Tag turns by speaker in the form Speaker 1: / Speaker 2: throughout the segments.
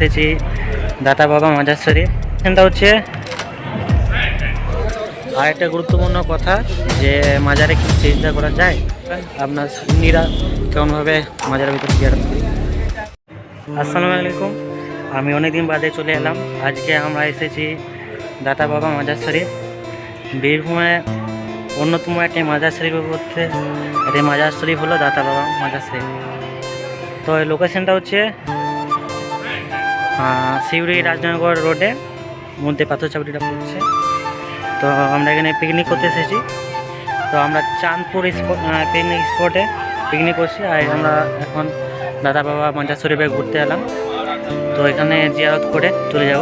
Speaker 1: এসেছি দাতা বাবা মাজার শরীফ। এখানটা হচ্ছে আর একটা গুরুত্বপূর্ণ কথা যে মাজারে কি চিন্তা করা যায়, আপনার সুন্নিরা কেমনভাবে মাজারের ভিতরে জিয়ারত করি। আসসালামু আলাইকুম, আমি অনেকদিন বাদে চলে এলাম। আজকে আমরা এসেছি দাতা বাবা মাজার শরীফ। বীরভূমে অন্যতম একটি মাজার শরীফের মধ্যে একটি মাজার শরীফ হলো দাতা বাবা মাজার শরীফ। তো এই লোকেশনটা হচ্ছে শিউরি রাজনগর রোডে মধ্যে পাথর চাপড়িটা পড়ছে। তো আমরা এখানে পিকনিক করতে এসেছি। তো আমরা চাঁদপুর পিকনিক স্পটে পিকনিক করছি, আর আমরা এখন দাদা বাবা মাজার শরীফে ঘুরতে এলাম। তো এখানে জিয়ারত করে চলে যাব,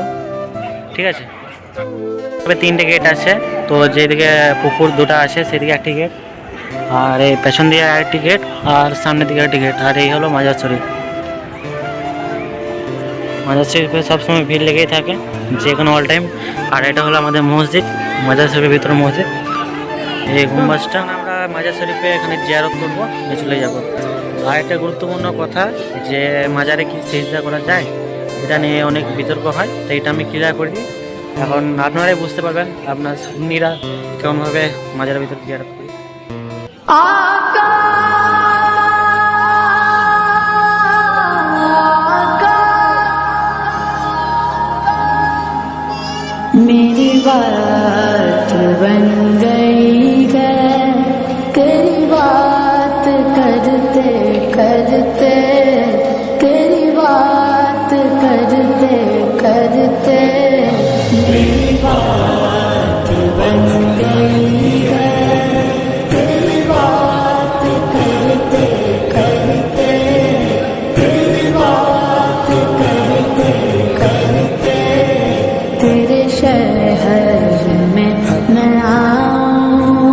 Speaker 1: ঠিক আছে। তবে 3টে গেট আছে, তো যেদিকে পুকুর দুটো আছে সেদিকে একটি গেট, আর এই পেছন দিকে আরেকটি গেট, আর সামনের দিকে একটি গেট। আর এই হলো মাজার শরীফ। মাজার শরীফে সবসময় ভিড় লেগেই থাকে, যে কোনো অল টাইম। আর এটা হলো আমাদের মসজিদ, মাজার শরীফের ভিতরে মসজিদ। এই গুম্বাজটা আমরা মাজার শরীফে এখানে জিয়ারত করবো, চলে যাব। আর একটা গুরুত্বপূর্ণ কথা যে মাজারে কি সিজদা করা যায়, এটা নিয়ে অনেক বিতর্ক হয়। তো এটা আমি ক্লিয়ার করি, এখন আপনারাই বুঝতে পারবেন আপনার সুন্নিরা কেমনভাবে মাজারের ভিতরে জিয়ারত করি।
Speaker 2: मेरी बात बन गई है, तेरी बात करते करते, तेरी बात करते करते मेरी बात बन गई है, तेरी बात करते करते, तेरी बात करते करते तेरे शहर में मैं आऊं,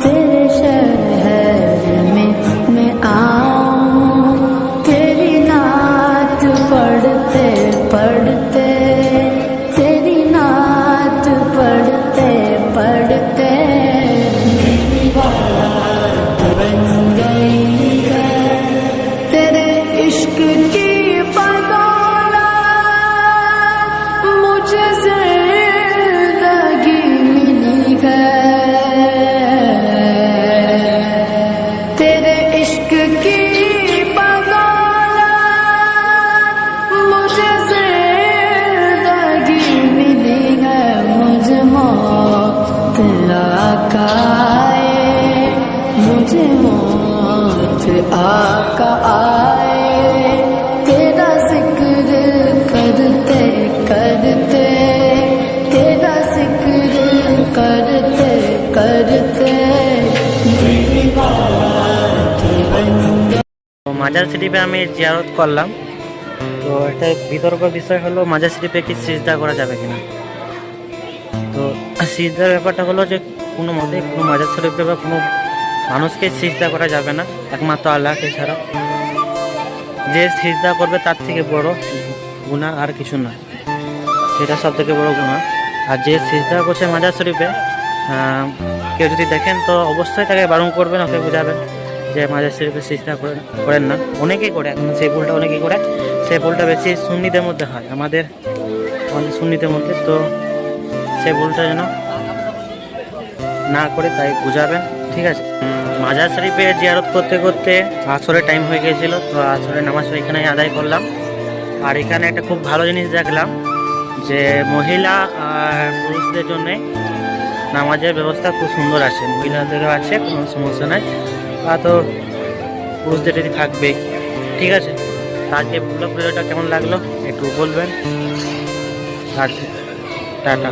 Speaker 2: तेरे शहर में मैं आऊं, तेरी नात पढ़ते पढ़ते, तेरी नात पढ़ते पढ़ते मेरी बात बन गई है, तेरे इश्क की मुझे जिंदगी मिली है, तेरे इश्क की बदौलत मुझे जिंदगी मिली है, मुझे मौत आका आए, मुझे मौत आका आए, तेरा जिक्र करते करते, तेरा जिक्र करते करते मेरी बात बन गई।
Speaker 1: মাজার শরীফে আমি জিয়ারত করলাম। তো একটা বিতর্ক বিষয় হলো মাজার শরীফে কি সিজদা করা যাবে কিনা। তো সিজদার ব্যাপারটা হলো যে কোনো মতে কোনো মাজার শরীফে বা কোনো মানুষকে সিজদা করা যাবে না, একমাত্র আল্লাহকে ছাড়া। যে সিজদা করবে তার থেকে বড় গুনাহ আর কিছু না, সেটা সব থেকে বড় গুনাহ। আর যে সিজদা করছে মাজার শরীফে, কেউ যদি দেখেন তো অবশ্যই তাকে বারণ করবেন, ওকে বোঝাবেন যে মাজার শরীফে সিজদা করেন না। অনেকেই করে, এখন সেই ভুলটা অনেকেই করে। সেই ভুলটা বেশি সুন্নিদের মধ্যে হয়, আমাদের সুন্নিদের মধ্যে। তো সেই ভুলটা যেন না করে তাই বোঝাবেন, ঠিক আছে। মাজার শরীফে জিয়ারত করতে করতে আসরের টাইম হয়ে গিয়েছিল। তো আসরের নামাজ এখানেই আদায় করলাম। আর এখানে একটা খুব ভালো জিনিস দেখলাম যে মহিলা আর পুরুষদের জন্য নামাজের ব্যবস্থা খুব সুন্দর আছে, মহিলাদেরও আছে, কোনো সমস্যা নাই। তো পুরুষদের যদি থাকবে, ঠিক আছে। আজকে ভিডিওটা কেমন লাগলো একটু বলবেন, আর টাটা।